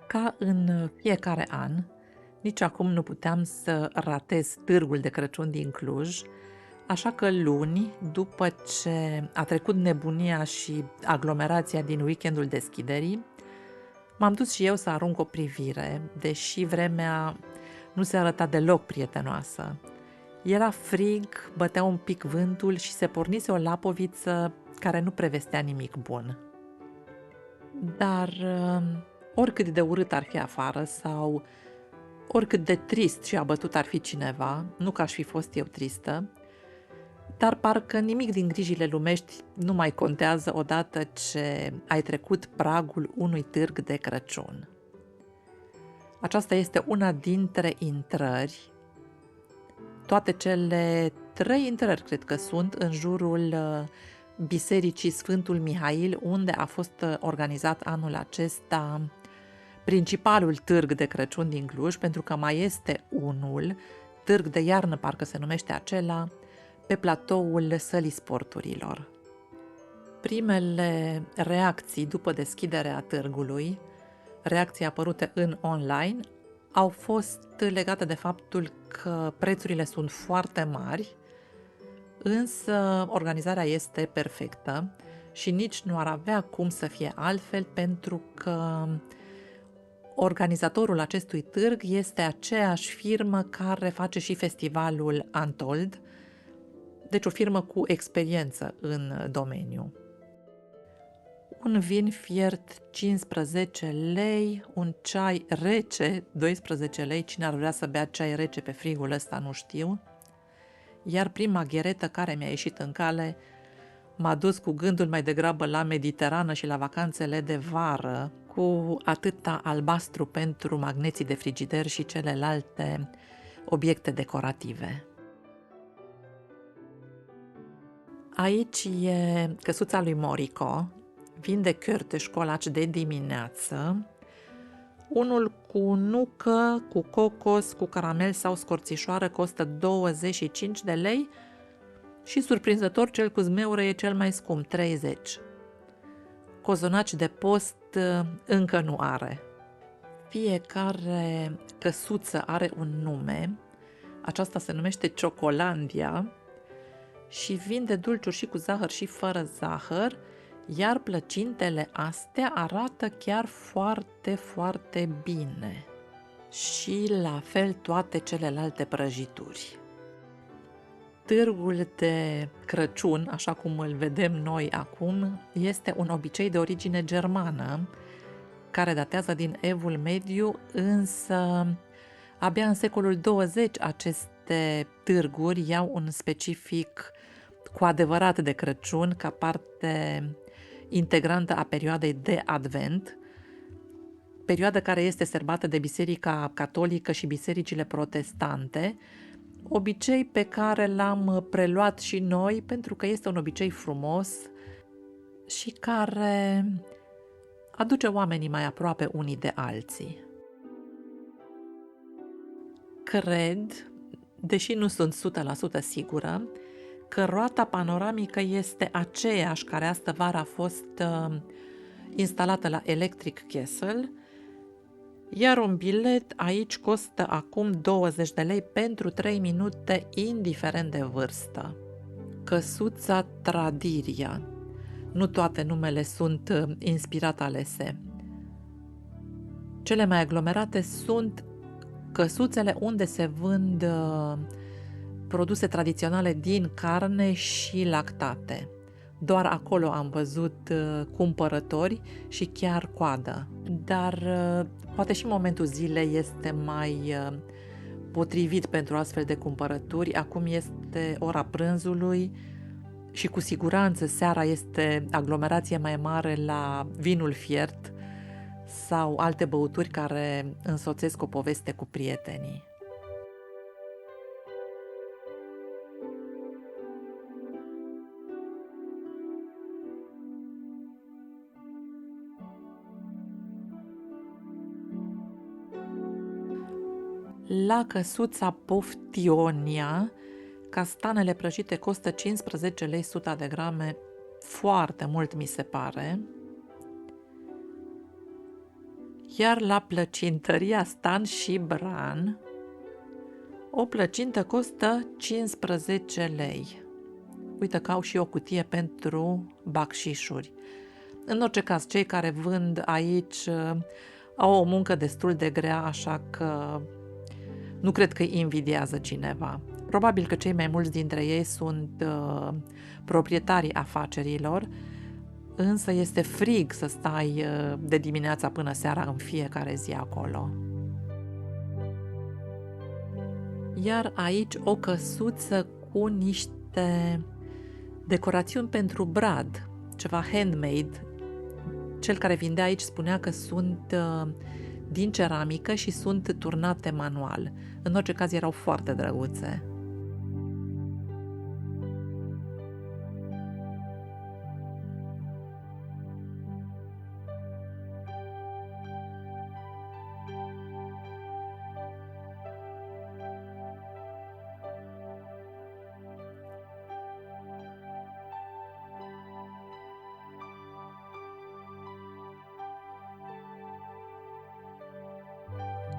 Ca în fiecare an, nici acum nu puteam să ratez târgul de Crăciun din Cluj, așa că luni, după ce a trecut nebunia și aglomerația din weekendul deschiderii, m-am dus și eu să arunc o privire, deși vremea nu se arăta deloc prietenoasă. Era frig, bătea un pic vântul și se pornise o lapoviță care nu prevestea nimic bun. Dar oricât de urât ar fi afară sau oricât de trist și abătut ar fi cineva, nu că aș fi fost eu tristă, dar parcă nimic din grijile lumești nu mai contează odată ce ai trecut pragul unui târg de Crăciun. Aceasta este una dintre intrări, toate cele 3 intrări cred că sunt în jurul Bisericii Sfântul Mihail, unde a fost organizat anul acesta principalul târg de Crăciun din Cluj, pentru că mai este unul, târg de iarnă parcă se numește acela, pe platoul Sălii Sporturilor. Primele reacții după deschiderea târgului, reacții apărute în online, au fost legate de faptul că prețurile sunt foarte mari, însă organizarea este perfectă și nici nu ar avea cum să fie altfel, pentru că organizatorul acestui târg este aceeași firmă care face și festivalul Untold, deci o firmă cu experiență în domeniu. Un vin fiert 15 lei, un ceai rece 12 lei, cine ar vrea să bea ceai rece pe frigul ăsta nu știu, iar prima gheretă care mi-a ieșit în cale m-a dus cu gândul mai degrabă la Mediterană și la vacanțele de vară, cu atâta albastru pentru magneții de frigider și celelalte obiecte decorative. Aici e căsuța lui Morico, vinde cârteș colaci de dimineață, unul cu nucă, cu cocos, cu caramel sau scorțișoară costă 25 de lei și, surprinzător, cel cu zmeură e cel mai scump, 30. Cozonaci de post încă nu are. Fiecare căsuță are un nume, aceasta se numește Ciocolandia și vinde dulciuri și cu zahăr și fără zahăr, iar plăcintele astea arată chiar foarte, foarte bine. Și la fel toate celelalte prăjituri. Târgul de Crăciun, așa cum îl vedem noi acum, este un obicei de origine germană, care datează din Evul Mediu, însă abia în secolul 20 aceste târguri iau un specific cu adevărat de Crăciun, ca parte integrantă a perioadei de Advent, perioadă care este sărbată de Biserica Catolică și bisericile protestante, obicei pe care l-am preluat și noi pentru că este un obicei frumos și care aduce oamenii mai aproape unii de alții. Cred, deși nu sunt 100% sigură, că roata panoramică este aceeași care astă vară a fost instalată la Electric Castle, iar un bilet aici costă acum 20 de lei pentru 3 minute, indiferent de vârstă. Căsuța Tradiria. Nu toate numele sunt inspirat alese. Cele mai aglomerate sunt căsuțele unde se vând produse tradiționale din carne și lactate. Doar acolo am văzut cumpărători și chiar coadă. Dar poate și momentul zilei este mai potrivit pentru astfel de cumpărături. Acum este ora prânzului și cu siguranță seara este aglomerație mai mare la vinul fiert sau alte băuturi care însoțesc o poveste cu prietenii. La căsuța Poftionia, castanele prăjite costă 15 lei 100 de grame, foarte mult mi se pare. Iar la plăcintăria Stan și Bran, o plăcintă costă 15 lei. Uite că au și o cutie pentru bacșișuri. În orice caz, cei care vând aici au o muncă destul de grea, așa că nu cred că îi invidiază cineva. Probabil că cei mai mulți dintre ei sunt proprietarii afacerilor, însă este frig să stai de dimineața până seara în fiecare zi acolo. Iar aici o căsuță cu niște decorațiuni pentru brad, ceva handmade. Cel care vindea aici spunea că sunt din ceramică și sunt turnate manual. În orice caz erau foarte drăguțe.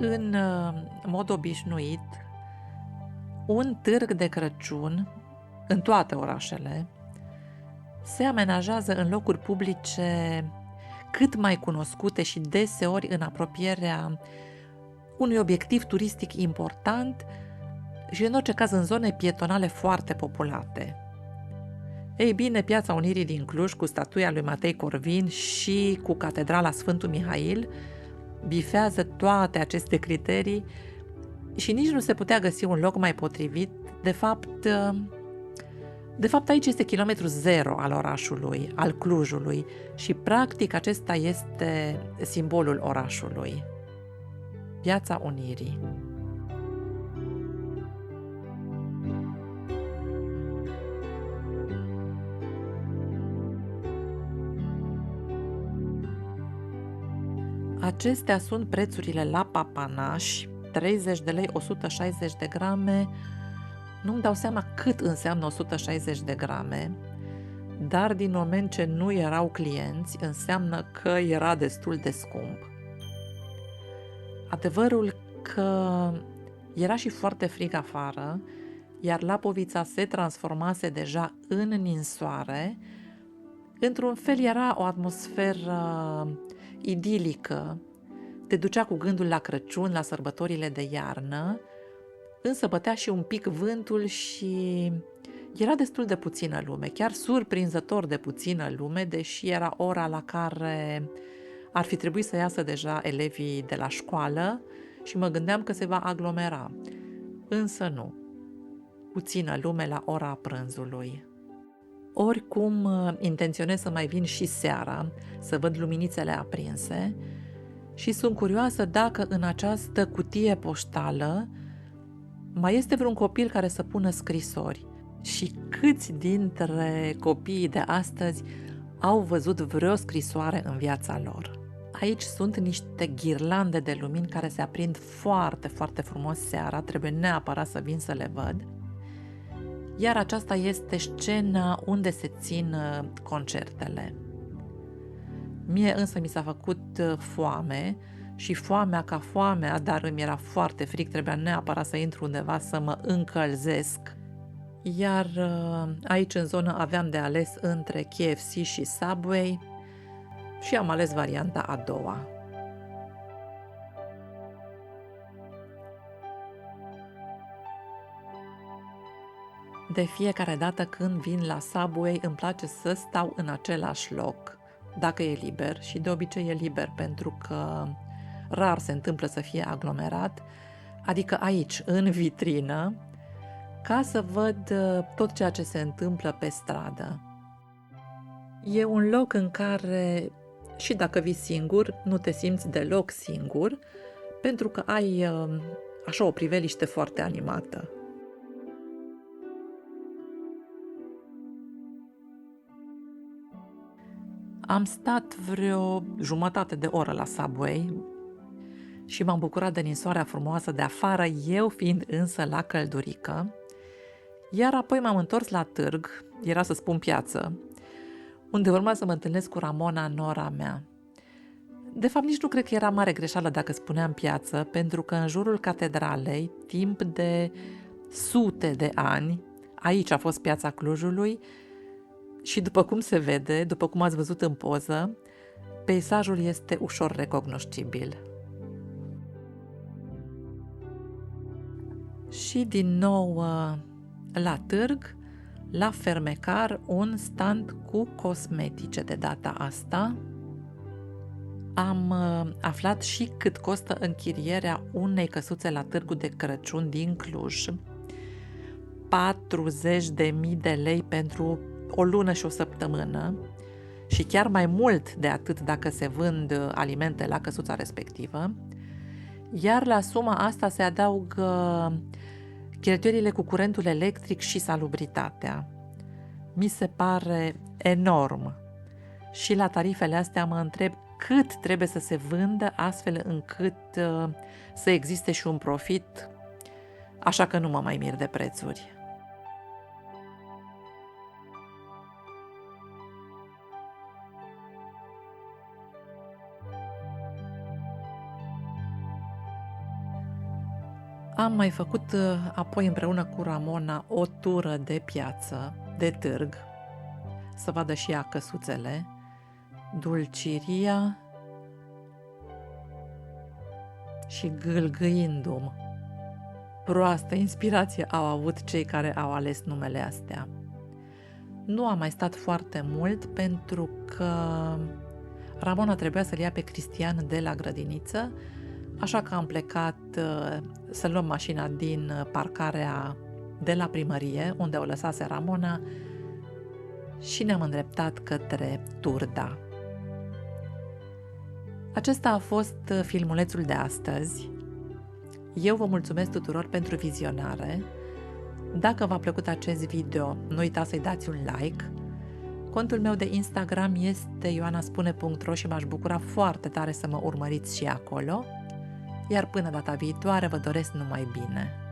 În mod obișnuit, un târg de Crăciun, în toate orașele, se amenajează în locuri publice cât mai cunoscute și deseori în apropierea unui obiectiv turistic important și în orice caz în zone pietonale foarte populate. Ei bine, Piața Unirii din Cluj, cu statuia lui Matei Corvin și cu Catedrala Sfântul Mihail, bifează toate aceste criterii și nici nu se putea găsi un loc mai potrivit. De fapt aici este kilometru zero al orașului, al Clujului și practic acesta este simbolul orașului. Piața Unirii. Acestea sunt prețurile la papanași, 30 de lei, 160 de grame. Nu-mi dau seama cât înseamnă 160 de grame, dar din moment ce nu erau clienți, înseamnă că era destul de scump. Adevărul că era și foarte frig afară, iar Lapovița se transformase deja în ninsoare. Într-un fel era o atmosferă idilică, te ducea cu gândul la Crăciun, la sărbătorile de iarnă, însă bătea și un pic vântul și era destul de puțină lume, chiar surprinzător de puțină lume, deși era ora la care ar fi trebuit să iasă deja elevii de la școală și mă gândeam că se va aglomera, însă nu, puțină lume la ora prânzului. Oricum, intenționez să mai vin și seara, să văd luminițele aprinse și sunt curioasă dacă în această cutie poștală mai este vreun copil care să pună scrisori și câți dintre copiii de astăzi au văzut vreo scrisoare în viața lor. Aici sunt niște ghirlande de lumini care se aprind foarte, foarte frumos seara, trebuie neapărat să vin să le văd. Iar aceasta este scena unde se țin concertele. Mie însă mi s-a făcut foame și foamea ca foamea, dar îmi era foarte frig, trebuia neapărat să intru undeva să mă încălzesc. Iar aici în zonă aveam de ales între KFC și Subway și am ales varianta a doua. De fiecare dată când vin la Subway îmi place să stau în același loc, dacă e liber, și de obicei e liber pentru că rar se întâmplă să fie aglomerat, adică aici, în vitrină, ca să văd tot ceea ce se întâmplă pe stradă. E un loc în care, și dacă vii singur, nu te simți deloc singur, pentru că ai așa o priveliște foarte animată. Am stat vreo jumătate de oră la Subway și m-am bucurat de ninsoarea frumoasă de afară, eu fiind însă la căldurică, iar apoi m-am întors la târg, era să spun piață, unde urma să mă întâlnesc cu Ramona, nora mea. De fapt, nici nu cred că era mare greșeală dacă spuneam piață, pentru că în jurul catedralei, timp de sute de ani, aici a fost piața Clujului și după cum se vede, după cum ați văzut în poză, peisajul este ușor recognoscibil. Și din nou la târg, la fermecar, un stand cu cosmetice de data asta. Am aflat și cât costă închirierea unei căsuțe la târgul de Crăciun din Cluj. 40.000 de lei pentru o lună și o săptămână și chiar mai mult de atât dacă se vând alimente la căsuța respectivă. Iar la suma asta se adaugă cheltuielile cu curentul electric și salubritatea. Mi se pare enorm. Și la tarifele astea mă întreb cât trebuie să se vândă astfel încât să existe și un profit, așa că nu mă mai mir de prețuri. Am mai făcut apoi împreună cu Ramona o tură de piață, de târg, să vadă și ea căsuțele, dulciria și gâlgâindu-mi. Proastă inspirație au avut cei care au ales numele astea. Nu am mai stat foarte mult pentru că Ramona trebuia să-l ia pe Cristian de la grădiniță, așa că am plecat să luăm mașina din parcarea de la primărie, unde o lăsase Ramona, și ne-am îndreptat către Turda. Acesta a fost filmulețul de astăzi. Eu vă mulțumesc tuturor pentru vizionare. Dacă v-a plăcut acest video, nu uitați să-i dați un like. Contul meu de Instagram este ioanaspune.ro și m-aș bucura foarte tare să mă urmăriți și acolo. Iar până data viitoare vă doresc numai bine!